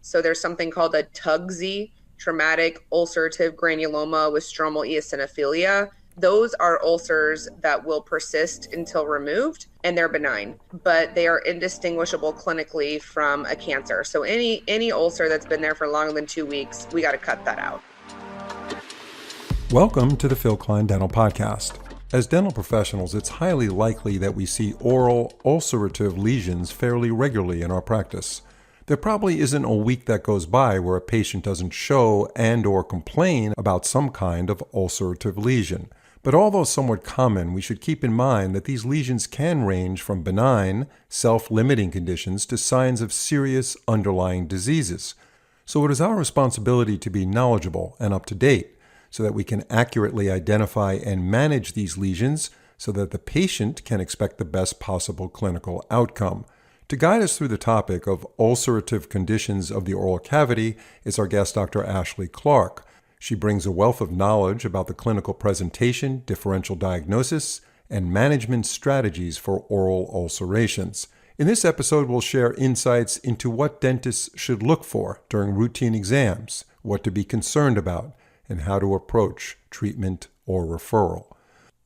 So there's something called a TUGZ, traumatic ulcerative granuloma with stromal eosinophilia. Those are ulcers that will persist until removed, and they're benign, but they are indistinguishable clinically from a cancer. So any ulcer that's been there for longer than 2 weeks, we got to cut that out. Welcome to the Phil Klein Dental Podcast. As dental professionals, it's highly likely that we see oral ulcerative lesions fairly regularly in our practice. There probably isn't a week that goes by where a patient doesn't show and or complain about some kind of ulcerative lesion. But although somewhat common, we should keep in mind that these lesions can range from benign, self-limiting conditions to signs of serious underlying diseases. So it is our responsibility to be knowledgeable and up to date, so that we can accurately identify and manage these lesions so that the patient can expect the best possible clinical outcome. To guide us through the topic of ulcerative conditions of the oral cavity is our guest, Dr. Ashley Clark. She brings a wealth of knowledge about the clinical presentation, differential diagnosis, and management strategies for oral ulcerations. In this episode, we'll share insights into what dentists should look for during routine exams, what to be concerned about, and how to approach treatment or referral.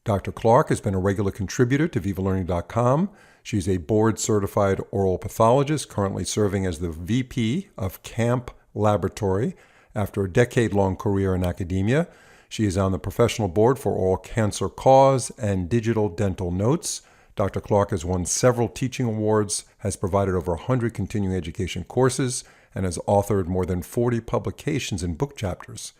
Dr. Clark has been a regular contributor to VivaLearning.com. She's a board-certified oral pathologist, currently serving as the VP of Camp Laboratory after a decade-long career in academia. She is on the professional board for Oral Cancer Cause and Digital Dental Notes. Dr. Clark has won several teaching awards, has provided over 100 continuing education courses, and has authored more than 40 publications and book chapters.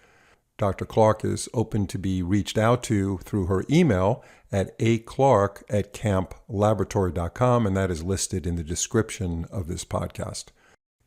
Dr. Clark is open to be reached out to through her email at aclark@camplaboratory.com, and that is listed in the description of this podcast.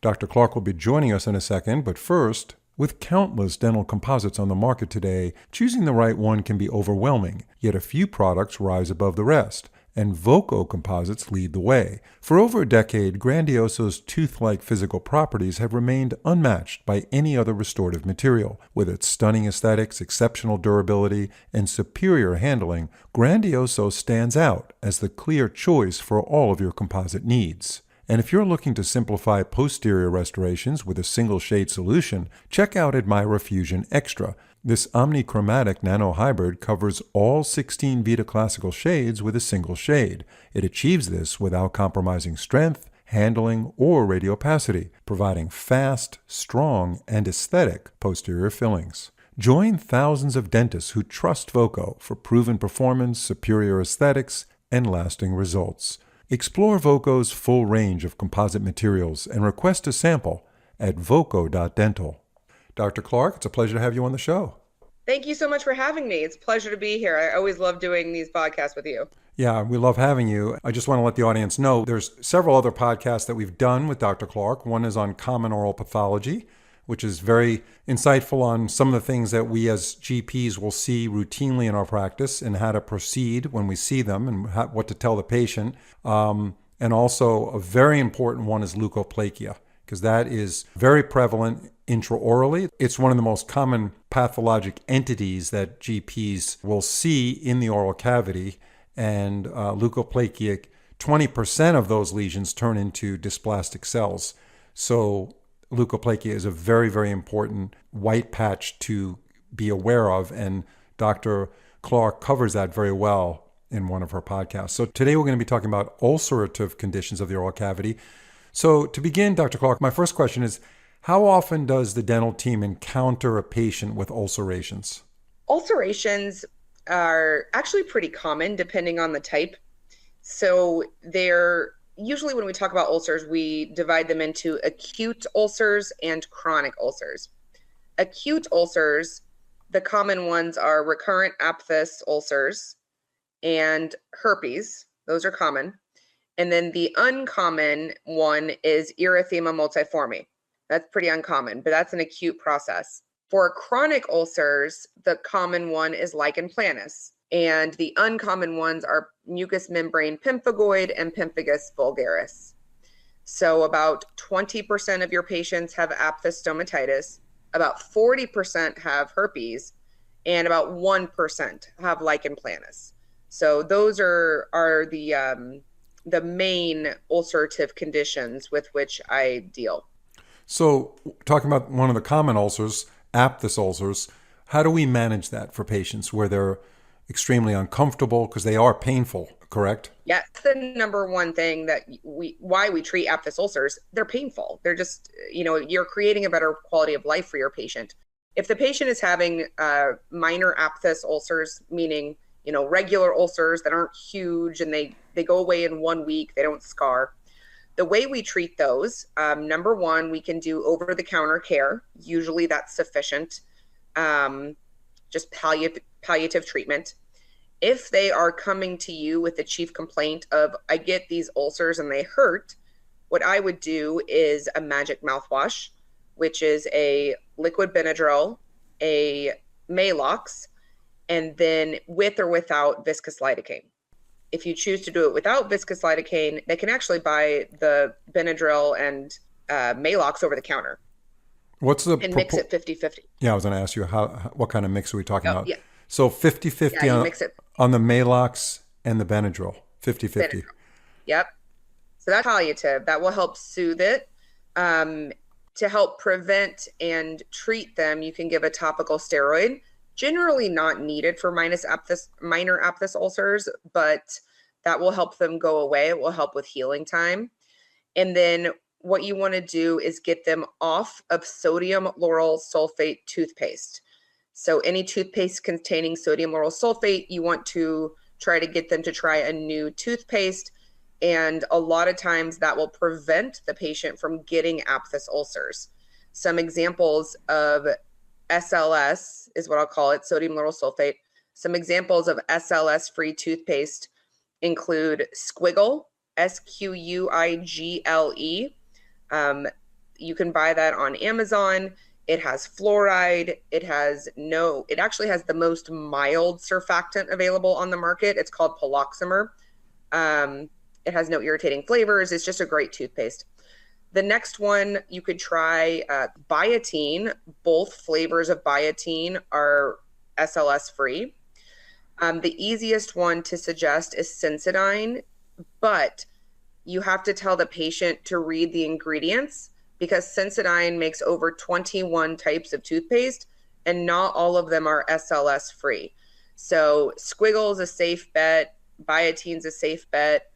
Dr. Clark will be joining us in a second, but first, with countless dental composites on the market today, choosing the right one can be overwhelming, yet a few products rise above the rest, and Voco composites lead the way. For over a decade, Grandioso's tooth-like physical properties have remained unmatched by any other restorative material. With its stunning aesthetics, exceptional durability, and superior handling, Grandioso stands out as the clear choice for all of your composite needs. And if you're looking to simplify posterior restorations with a single shade solution, check out Admira Fusion Extra. This omnichromatic nanohybrid covers all 16 Vita Classical shades with a single shade. It achieves this without compromising strength, handling, or radiopacity, providing fast, strong, and aesthetic posterior fillings. Join thousands of dentists who trust Voco for proven performance, superior aesthetics, and lasting results. Explore Voco's full range of composite materials and request a sample at voco.dental. Dr. Clark, it's a pleasure to have you on the show. Thank you so much for having me. It's a pleasure to be here. I always love doing these podcasts with you. Yeah, we love having you. I just want to let the audience know there's several other podcasts that we've done with Dr. Clark. One is on common oral pathology, which is very insightful on some of the things that we as GPs will see routinely in our practice and how to proceed when we see them and what to tell the patient. And also a very important one is leukoplakia, because that is very prevalent intraorally. It's one of the most common pathologic entities that GPs will see in the oral cavity. And leukoplakia, 20% of those lesions turn into dysplastic cells. So leukoplakia is a very, very important white patch to be aware of. And Dr. Clark covers that very well in one of her podcasts. So today we're going to be talking about ulcerative conditions of the oral cavity. So to begin, Dr. Clark, my first question is, how often does the dental team encounter a patient with ulcerations? Ulcerations are actually pretty common depending on the type. So they're usually, when we talk about ulcers, we divide them into acute ulcers and chronic ulcers. Acute ulcers, the common ones are recurrent aphthous ulcers and herpes. Those are common. And then the uncommon one is erythema multiforme. That's pretty uncommon, but that's an acute process. For chronic ulcers, the common one is lichen planus, and the uncommon ones are mucous membrane pemphigoid and pemphigus vulgaris. So about 20% of your patients have aphthous stomatitis, about 40% have herpes, and about 1% have lichen planus. So those are the main ulcerative conditions with which I deal. So, talking about one of the common ulcers, aphthous ulcers, how do we manage that for patients where they're extremely uncomfortable because they are painful, correct? Yeah, that's the number one thing that why we treat aphthous ulcers. They're painful. They're just, you're creating a better quality of life for your patient. If the patient is having minor aphthous ulcers, meaning, regular ulcers that aren't huge and they go away in 1 week, they don't scar. The way we treat those, number one, we can do over the counter care. Usually that's sufficient, just palliative treatment. If they are coming to you with the chief complaint of, I get these ulcers and they hurt, what I would do is a magic mouthwash, which is a liquid Benadryl, a Maalox, and then with or without viscous lidocaine. If you choose to do it without viscous lidocaine, they can actually buy the Benadryl and Maalox over the counter What's the and mix it 50-50. Yeah, I was going to ask you what kind of mix are we talking Oh, about? yeah. So Yeah, 50-50 you mix it. on the Maalox and the Benadryl, 50-50. Benadryl. Yep. So that's palliative. That will help soothe it. To help prevent and treat them, you can give a topical steroid. Generally not needed for minor aphthous ulcers, but that will help them go away. It will help with healing time. And then what you want to do is get them off of sodium lauryl sulfate toothpaste. So any toothpaste containing sodium lauryl sulfate, you want to try to get them to try a new toothpaste. And a lot of times that will prevent the patient from getting aphthous ulcers. Some examples of SLS is what I'll call it, sodium lauryl sulfate. Some examples of SLS-free toothpaste include Squiggle, Squigle. You can buy that on Amazon. It has fluoride. It actually has the most mild surfactant available on the market. It's called Poloxamer. It has no irritating flavors. It's just a great toothpaste. The next one, you could try biotin. Both flavors of biotin are SLS free. The easiest one to suggest is Sensodyne, but you have to tell the patient to read the ingredients because Sensodyne makes over 21 types of toothpaste and not all of them are SLS free. So Squiggle is a safe bet. Biotin's a safe bet.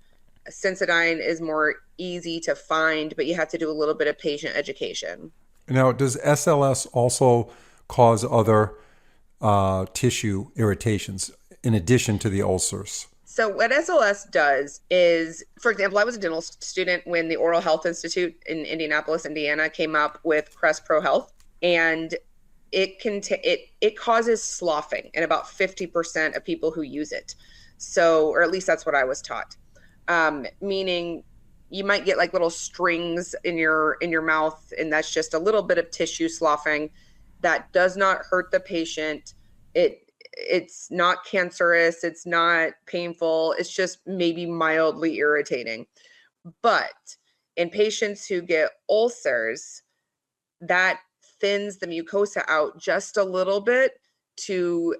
Sensodyne is more easy to find, but you have to do a little bit of patient education. Now, does SLS also cause other tissue irritations in addition to the ulcers? So what SLS does is, for example, I was a dental student when the Oral Health Institute in Indianapolis, Indiana came up with Crest Pro Health, and it causes sloughing in about 50% of people who use it. So, or at least that's what I was taught. Meaning you might get like little strings in your mouth, and that's just a little bit of tissue sloughing that does not hurt the patient. It's not cancerous, it's not painful, it's just maybe mildly irritating. But in patients who get ulcers, that thins the mucosa out just a little bit to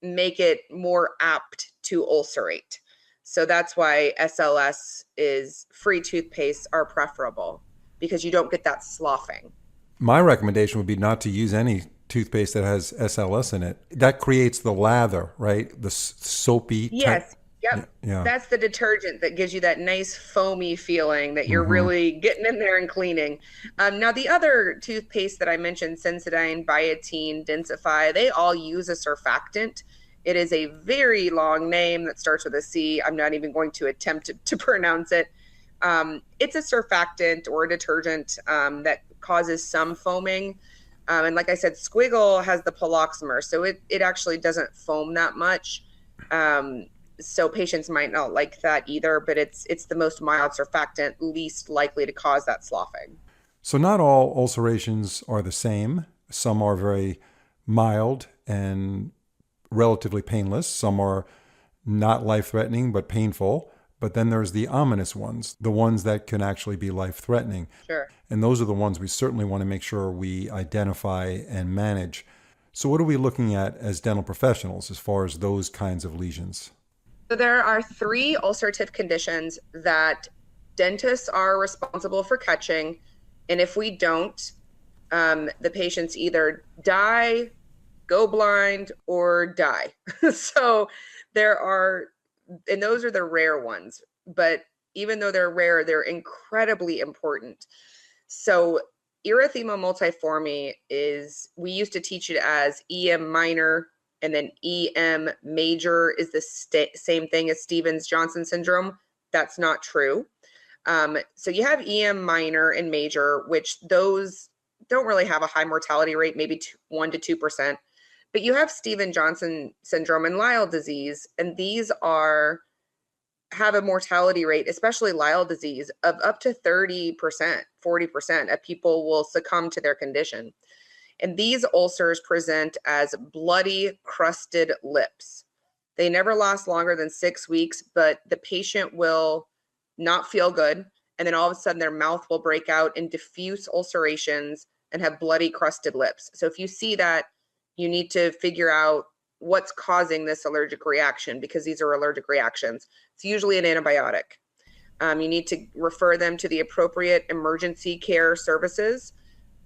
make it more apt to ulcerate. So that's why SLS is free toothpaste are preferable because you don't get that sloughing. My recommendation would be not to use any toothpaste that has SLS in it. That creates the lather, right? The soapy type. Yes. Yep. Yeah. That's the detergent that gives you that nice foamy feeling that you're really getting in there and cleaning. Now, the other toothpaste that I mentioned, Sensodyne, Biotin, Densify, they all use a surfactant. It is a very long name that starts with a C. I'm not even going to attempt to pronounce it. It's a surfactant or a detergent that causes some foaming. And like I said, Squiggle has the Poloxamer, so it actually doesn't foam that much. So patients might not like that either, but it's the most mild surfactant, least likely to cause that sloughing. So not all ulcerations are the same. Some are very mild and relatively painless. Some are not life-threatening but painful. But then there's the ominous ones, the ones that can actually be life-threatening. Sure. And those are the ones we certainly want to make sure we identify and manage. So what are we looking at as dental professionals as far as those kinds of lesions? So there are 3 ulcerative conditions that dentists are responsible for catching. And if we don't, the patients either die, go blind, or die. So there are, and those are the rare ones, but even though they're rare, they're incredibly important. So erythema multiforme is, we used to teach it as EM minor, and then EM major is the same thing as Stevens-Johnson syndrome. That's not true. So you have EM minor and major, which those don't really have a high mortality rate, maybe 1 to 2%. But you have Stevens-Johnson syndrome and Lyell disease, and these have a mortality rate, especially Lyell disease, of up to 30%, 40% of people will succumb to their condition. And these ulcers present as bloody, crusted lips. They never last longer than 6 weeks, but the patient will not feel good. And then all of a sudden their mouth will break out in diffuse ulcerations and have bloody, crusted lips. So if you see that, you need to figure out what's causing this allergic reaction, because these are allergic reactions. It's usually an antibiotic. You need to refer them to the appropriate emergency care services.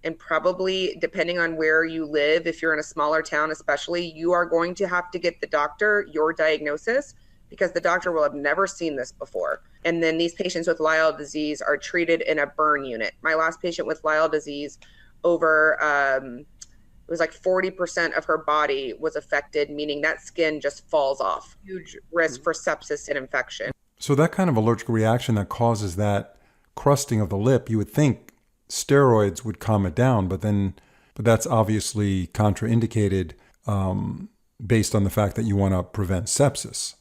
And probably, depending on where you live, if you're in a smaller town especially, you are going to have to get the doctor your diagnosis, because the doctor will have never seen this before. And then these patients with Lyell disease are treated in a burn unit. My last patient with Lyell disease, it was like 40% of her body was affected, meaning that skin just falls off. Huge risk for sepsis and infection. So that kind of allergic reaction that causes that crusting of the lip, you would think steroids would calm it down, but that's obviously contraindicated based on the fact that you want to prevent sepsis.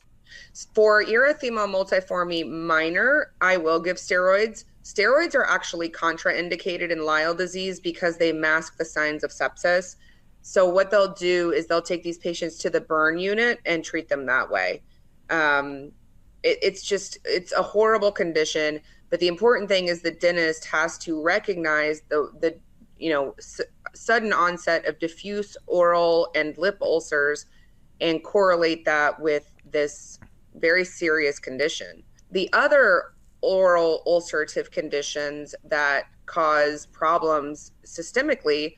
For erythema multiforme minor, I will give steroids. Steroids are actually contraindicated in Lyell disease because they mask the signs of sepsis. So what they'll do is they'll take these patients to the burn unit and treat them that way. It's a horrible condition, but the important thing is the dentist has to recognize the sudden onset of diffuse oral and lip ulcers and correlate that with this very serious condition. The other oral ulcerative conditions that cause problems systemically,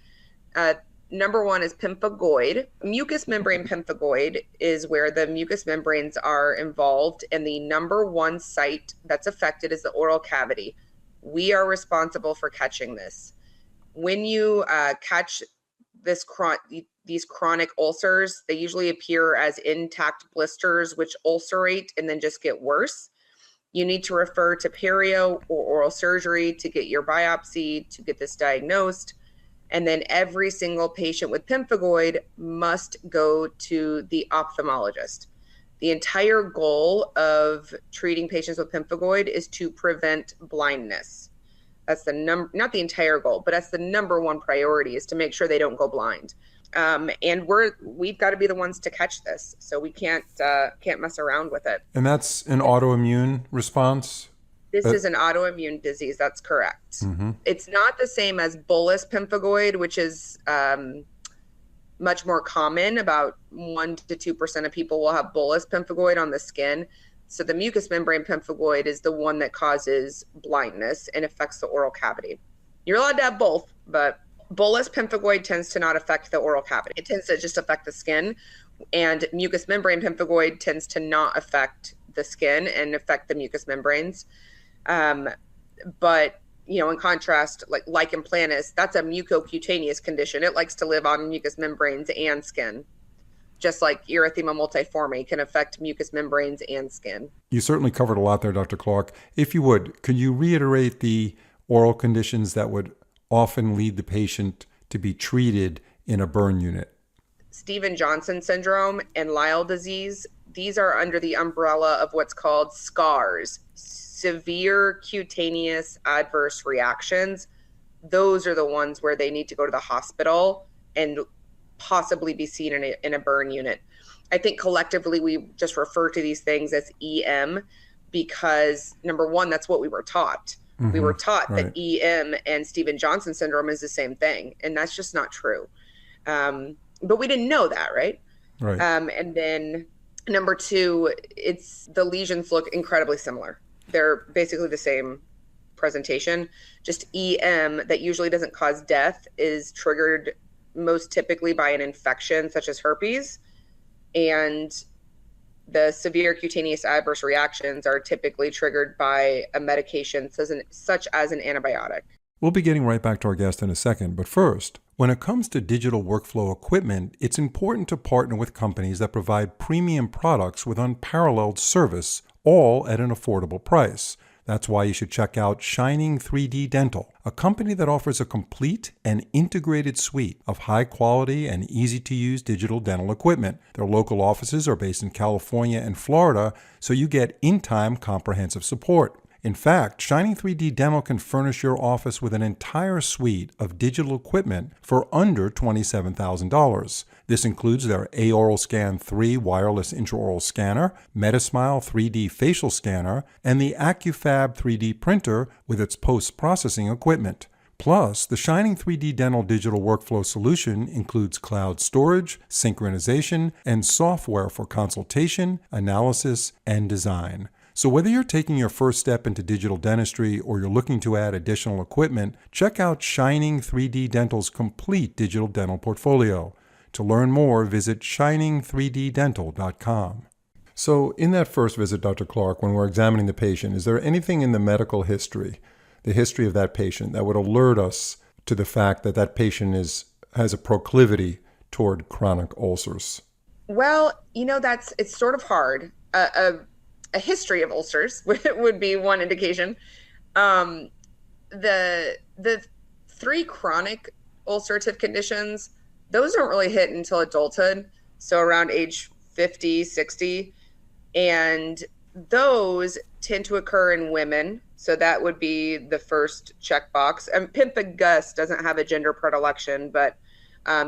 number one is pemphigoid. Mucous membrane pemphigoid is where the mucous membranes are involved, and the number one site that's affected is the oral cavity. We are responsible for catching this. When you catch these chronic ulcers, they usually appear as intact blisters, which ulcerate and then just get worse. You need to refer to perio or oral surgery to get your biopsy to get this diagnosed. And then every single patient with pemphigoid must go to the ophthalmologist. The entire goal of treating patients with pemphigoid is to prevent blindness. That's not the entire goal, but that's the number one priority, is to make sure they don't go blind. And we've got to be the ones to catch this, so we can't mess around with it. And that's an autoimmune response? This is an autoimmune disease. That's correct. Mm-hmm. It's not the same as bullous pemphigoid, which is much more common. About 1 to 2% of people will have bullous pemphigoid on the skin. So the mucous membrane pemphigoid is the one that causes blindness and affects the oral cavity. You're allowed to have both, but bullous pemphigoid tends to not affect the oral cavity. It tends to just affect the skin, and mucous membrane pemphigoid tends to not affect the skin and affect the mucous membranes. But in contrast, like lichen planus, that's a mucocutaneous condition. It likes to live on mucous membranes and skin, just like erythema multiforme can affect mucous membranes and skin. You certainly covered a lot there, Dr. Clark. If you would, could you reiterate the oral conditions that would often lead the patient to be treated in a burn unit? Stevens-Johnson syndrome and Lyell disease, these are under the umbrella of what's called SCARs, severe cutaneous adverse reactions. Those are the ones where they need to go to the hospital and possibly be seen in a burn unit. I think collectively we just refer to these things as EM because, number one, that's what we were taught. Mm-hmm. We were taught that EM and Stevens-Johnson syndrome is the same thing, and that's just not true. But we didn't know that, right? Right. And then number two, the lesions look incredibly similar. They're basically the same presentation. Just EM that usually doesn't cause death is triggered most typically by an infection such as herpes. And the severe cutaneous adverse reactions are typically triggered by a medication such as an antibiotic. We'll be getting right back to our guest in a second, but first, when it comes to digital workflow equipment, it's important to partner with companies that provide premium products with unparalleled service, all at an affordable price. That's why you should check out Shining 3D Dental, a company that offers a complete and integrated suite of high quality and easy to use digital dental equipment. Their local offices are based in California and Florida, so you get in-time comprehensive support. In fact, Shining 3D Dental can furnish your office with an entire suite of digital equipment for under $27,000. This includes their Aoral Scan 3 wireless intraoral scanner, Metasmile 3D facial scanner, and the AccuFab 3D printer with its post-processing equipment. Plus, the Shining 3D Dental digital workflow solution includes cloud storage, synchronization, and software for consultation, analysis, and design. So whether you're taking your first step into digital dentistry or you're looking to add additional equipment, check out Shining 3D Dental's complete digital dental portfolio. To learn more, visit shining3ddental.com. So in that first visit, Dr. Clark, when we're examining the patient, is there anything in the medical history, the history of that patient, that would alert us to the fact that that patient has a proclivity toward chronic ulcers? Well, it's sort of hard. A history of ulcers would be one indication. The three chronic ulcerative conditions, those don't really hit until adulthood, so around age 50, 60. And those tend to occur in women. So that would be the first checkbox. And pemphigus doesn't have a gender predilection, but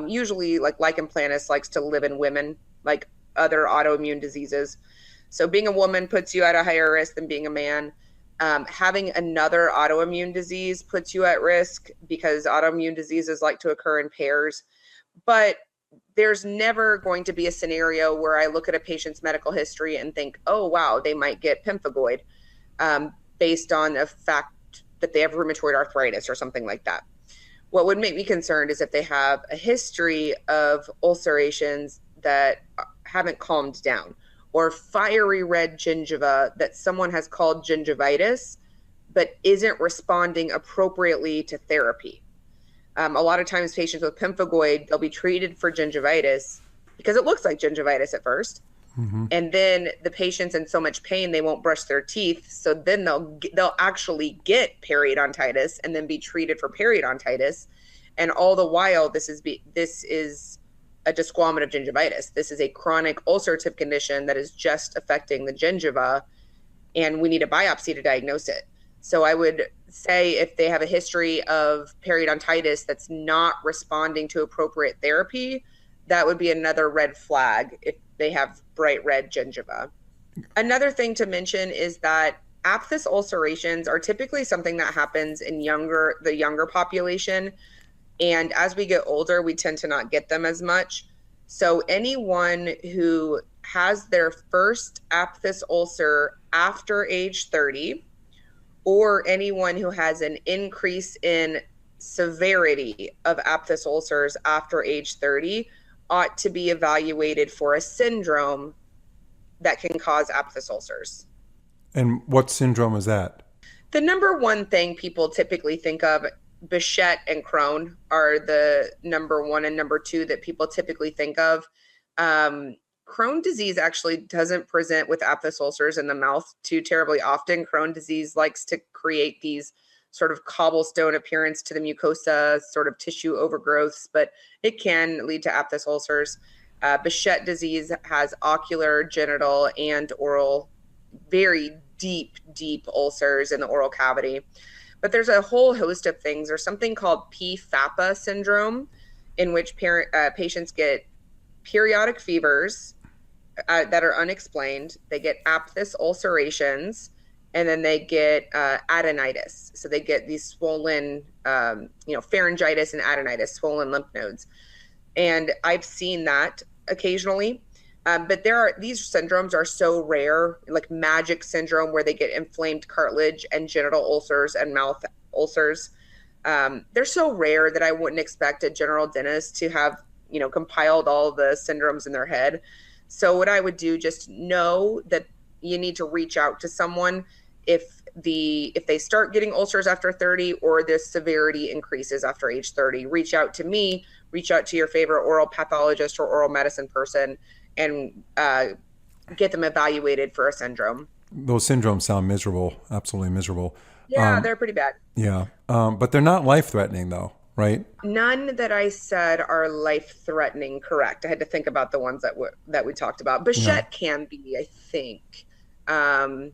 usually like lichen planus likes to live in women, like other autoimmune diseases. So being a woman puts you at a higher risk than being a man. Having another autoimmune disease puts you at risk because autoimmune diseases like to occur in pairs. But there's never going to be a scenario where I look at a patient's medical history and think, oh, wow, they might get pemphigoid based on a fact that they have rheumatoid arthritis or something like that. What would make me concerned is if they have a history of ulcerations that haven't calmed down, or fiery red gingiva that someone has called gingivitis, but isn't responding appropriately to therapy. A lot of times patients with pemphigoid, they'll be treated for gingivitis because it looks like gingivitis at first. Mm-hmm. And then the patient's in so much pain, they won't brush their teeth. So then they'll actually get periodontitis and then be treated for periodontitis. And all the while, this is a desquamative gingivitis. This is a chronic ulcerative condition that is just affecting the gingiva, and we need a biopsy to diagnose it. So I would say if they have a history of periodontitis that's not responding to appropriate therapy, that would be another red flag if they have bright red gingiva. Another thing to mention is that aphthous ulcerations are typically something that happens in the younger population. And as we get older, we tend to not get them as much. So anyone who has their first aphthous ulcer after age 30, or anyone who has an increase in severity of aphthous ulcers after age 30 ought to be evaluated for a syndrome that can cause aphthous ulcers. And what syndrome is that? The number one thing people typically think of, Behçet and Crohn are the number one and number two that people typically think of. Crohn disease actually doesn't present with aphthous ulcers in the mouth too terribly often. Crohn disease likes to create these sort of cobblestone appearance to the mucosa, sort of tissue overgrowths, but it can lead to aphthous ulcers. Behçet disease has ocular, genital, and oral, very deep ulcers in the oral cavity. But there's a whole host of things. There's something called PFAPA syndrome, in which patients get periodic fevers that are unexplained. They get aphthous ulcerations, and then they get adenitis. So they get these swollen, pharyngitis and adenitis, swollen lymph nodes. And I've seen that occasionally. But these syndromes are so rare, like magic syndrome where they get inflamed cartilage and genital ulcers and mouth ulcers. They're so rare that I wouldn't expect a general dentist to have, compiled all the syndromes in their head. So what I would do, just know that you need to reach out to someone if they start getting ulcers after 30 or the severity increases after age 30. Reach out to me, reach out to your favorite oral pathologist or oral medicine person, and get them evaluated for a syndrome. Those syndromes sound miserable, absolutely miserable. Yeah, they're pretty bad. Yeah, but they're not life threatening, though, right? None that I said are life threatening. Correct. I had to think about the ones that we talked about. Yeah. Bichette can be, I think, um,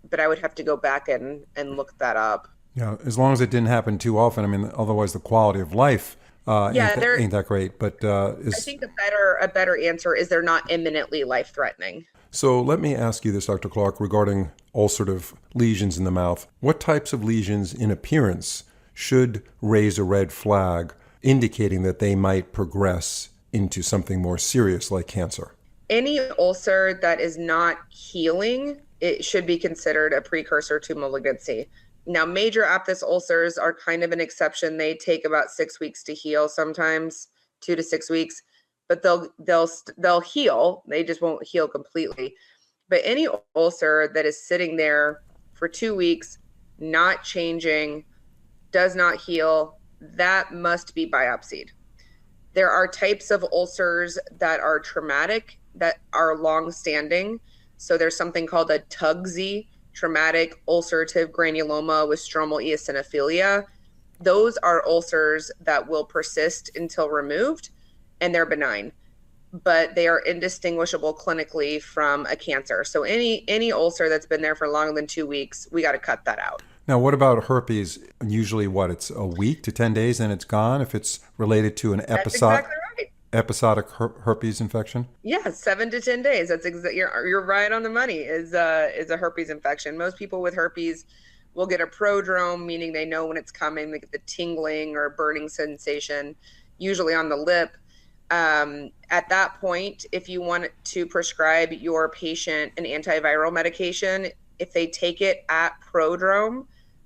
but I would have to go back and look that up. Yeah, as long as it didn't happen too often. I mean, otherwise the quality of life Yeah, ain't that great. But I is think a better answer is they're not imminently life threatening. so. Let me ask you this, Dr. Clark, regarding ulcerative lesions in the mouth. What types of lesions in appearance should raise a red flag, indicating that they might progress into something more serious like cancer? Any ulcer that is not healing, it should be considered a precursor to malignancy. Now, major aphthous ulcers are kind of an exception. They take about 6 weeks to heal, sometimes 2 to 6 weeks, but they'll heal. They just won't heal completely. But any ulcer that is sitting there for 2 weeks, not changing, does not heal, that must be biopsied. There are types of ulcers that are traumatic, that are long standing. So there's something called a TUGZ, traumatic ulcerative granuloma with stromal eosinophilia. Those are ulcers that will persist until removed, and they're benign, but they are indistinguishable clinically from a cancer. So any ulcer that's been there for longer than 2 weeks, we got to cut that out. Now, what about herpes? Usually, what, it's a week to 10 days and it's gone if it's related to an That's exactly right. episodic herpes infection? Yeah, 7 to 10 days. You're right on the money. Is a herpes infection. Most people with herpes will get a prodrome, meaning they know when it's coming. They get the tingling or burning sensation, usually on the lip. At that point, if you want to prescribe your patient an antiviral medication, if they take it at prodrome,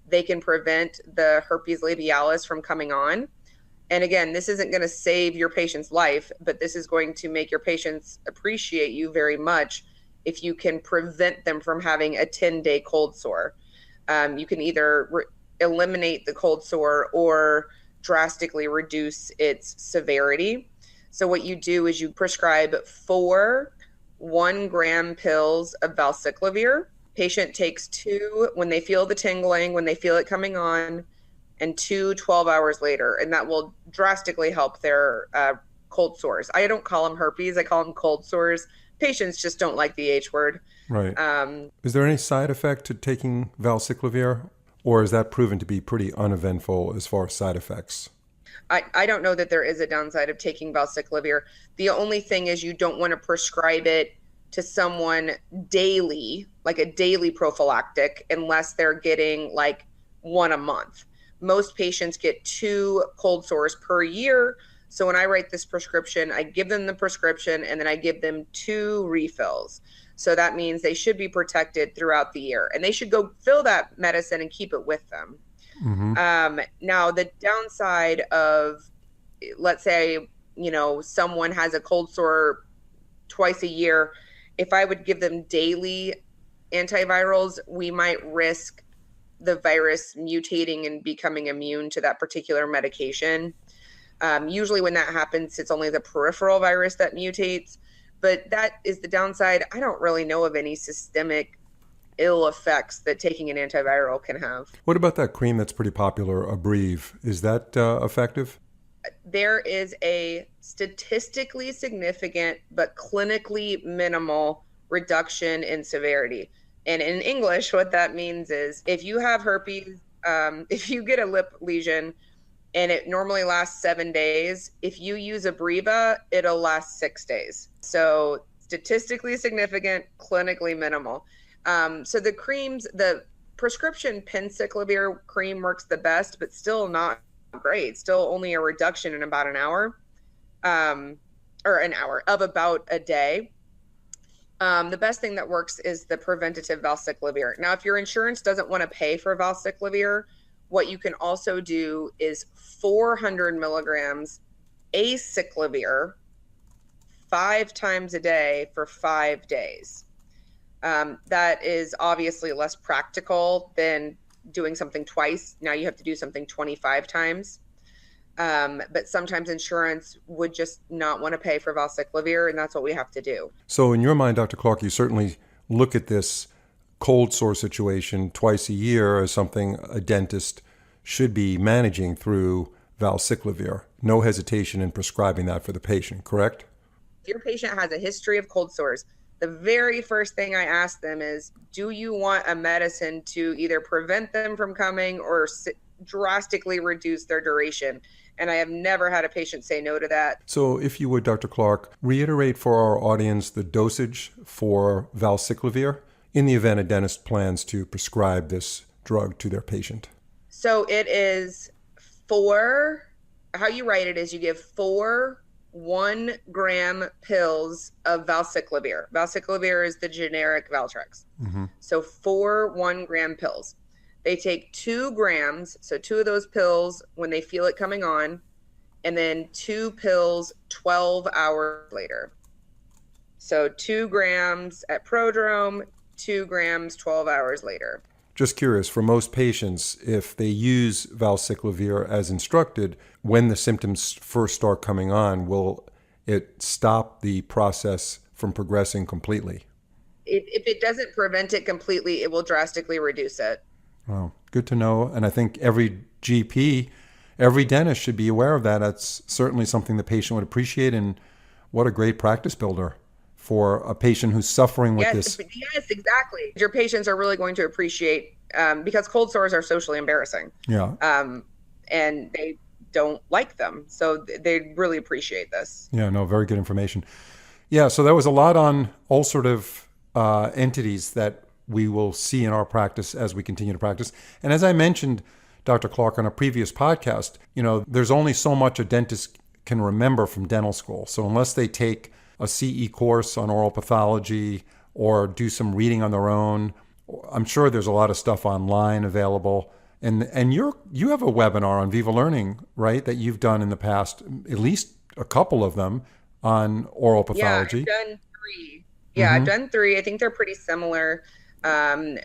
they can prevent the herpes labialis from coming on. And again, this isn't going to save your patient's life, but this is going to make your patients appreciate you very much if you can prevent them from having a 10-day cold sore. You can either eliminate the cold sore or drastically reduce its severity. So what you do is you prescribe 4 1-gram pills of valciclovir. Patient takes 2 when they feel the tingling, when they feel it coming on, and 2 12 hours later. And that will drastically help their cold sores. I don't call them herpes, I call them cold sores. Patients just don't like the H word. Right. Is there any side effect to taking valciclovir, or is that proven to be pretty uneventful as far as side effects? I don't know that there is a downside of taking valciclovir. The only thing is you don't want to prescribe it to someone daily, like a daily prophylactic, unless they're getting like 1 a month. Most patients get 2 cold sores per year. So when I write this prescription, I give them the prescription and then I give them 2 refills. So that means they should be protected throughout the year, and they should go fill that medicine and keep it with them. Now, the downside of, let's say, someone has a cold sore twice a year, if I would give them daily antivirals, we might risk the virus mutating and becoming immune to that particular medication. Usually when that happens, it's only the peripheral virus that mutates, but that is the downside. I don't really know of any systemic ill effects that taking an antiviral can have. What about that cream that's pretty popular, Abreve? Is that effective? There is a statistically significant but clinically minimal reduction in severity. And in English, what that means is if you have herpes, if you get a lip lesion and it normally lasts 7 days, if you use Abreva, it'll last 6 days. So statistically significant, clinically minimal. So the creams, the prescription penciclovir cream works the best, but still not great. Still only a reduction in about an hour, or an hour of about a day. The best thing that works is the preventative valciclovir. Now, if your insurance doesn't want to pay for valciclovir, what you can also do is 400 milligrams acyclovir 5 times a day for 5 days. That is obviously less practical than doing something twice. Now you have to do something 25 times. But sometimes insurance would just not want to pay for valciclovir, and that's what we have to do. So in your mind, Dr. Clark, you certainly look at this cold sore situation twice a year as something a dentist should be managing through valciclovir. No hesitation in prescribing that for the patient, correct? If your patient has a history of cold sores, the very first thing I ask them is, do you want a medicine to either prevent them from coming or drastically reduce their duration? And I have never had a patient say no to that. So if you would, Dr. Clark, reiterate for our audience the dosage for valciclovir in the event a dentist plans to prescribe this drug to their patient. So it is how you write it is you give 4 1-gram pills of valciclovir. Valciclovir is the generic Valtrex. Mm-hmm. So 4 1-gram pills. They take 2 grams, so 2 of those pills when they feel it coming on, and then 2 pills 12 hours later. So 2 grams at prodrome, 2 grams 12 hours later. Just curious, for most patients, if they use valciclovir as instructed, when the symptoms first start coming on, will it stop the process from progressing completely? If it doesn't prevent it completely, it will drastically reduce it. Wow, good to know. And I think every GP, every dentist should be aware of that. That's certainly something the patient would appreciate. And what a great practice builder for a patient who's suffering with this. Yes, exactly. Your patients are really going to appreciate, because cold sores are socially embarrassing. Yeah. And they don't like them. So they really appreciate this. Yeah, no, very good information. Yeah, so that was a lot on ulcerative entities that we will see in our practice as we continue to practice. And as I mentioned, Dr. Clark, on a previous podcast, there's only so much a dentist can remember from dental school. So unless they take a CE course on oral pathology or do some reading on their own, I'm sure there's a lot of stuff online available. And you have a webinar on Viva Learning, right, that you've done in the past, at least a couple of them on oral pathology. Yeah, I've done 3. Yeah, I've done 3. I think they're pretty similar. And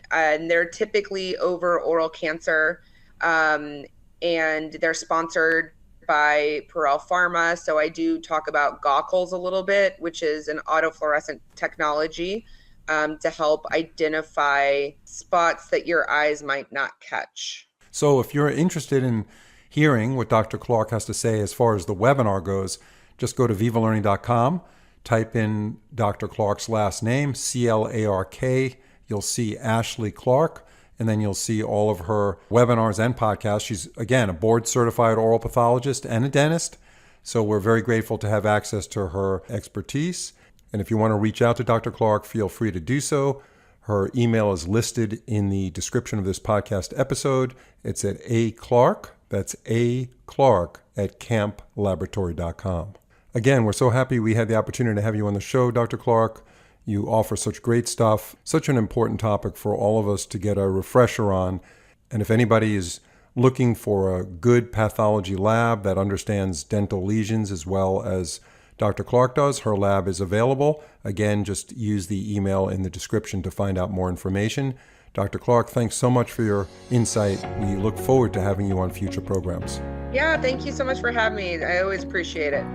they're typically over oral cancer, and they're sponsored by Perel Pharma. So I do talk about Goggles a little bit, which is an autofluorescent technology to help identify spots that your eyes might not catch. So if you're interested in hearing what Dr. Clark has to say as far as the webinar goes, just go to vivalearning.com, type in Dr. Clark's last name, C-L-A-R-K. You'll see Ashley Clark, and then you'll see all of her webinars and podcasts. She's, again, a board-certified oral pathologist and a dentist, so we're very grateful to have access to her expertise. And if you want to reach out to Dr. Clark, feel free to do so. Her email is listed in the description of this podcast episode. It's at aclark, that's aclark, at camplaboratory.com. Again, we're so happy we had the opportunity to have you on the show, Dr. Clark. You offer such great stuff, such an important topic for all of us to get a refresher on. And if anybody is looking for a good pathology lab that understands dental lesions as well as Dr. Clark does, her lab is available. Again, just use the email in the description to find out more information. Dr. Clark, thanks so much for your insight. We look forward to having you on future programs. Yeah, thank you so much for having me. I always appreciate it.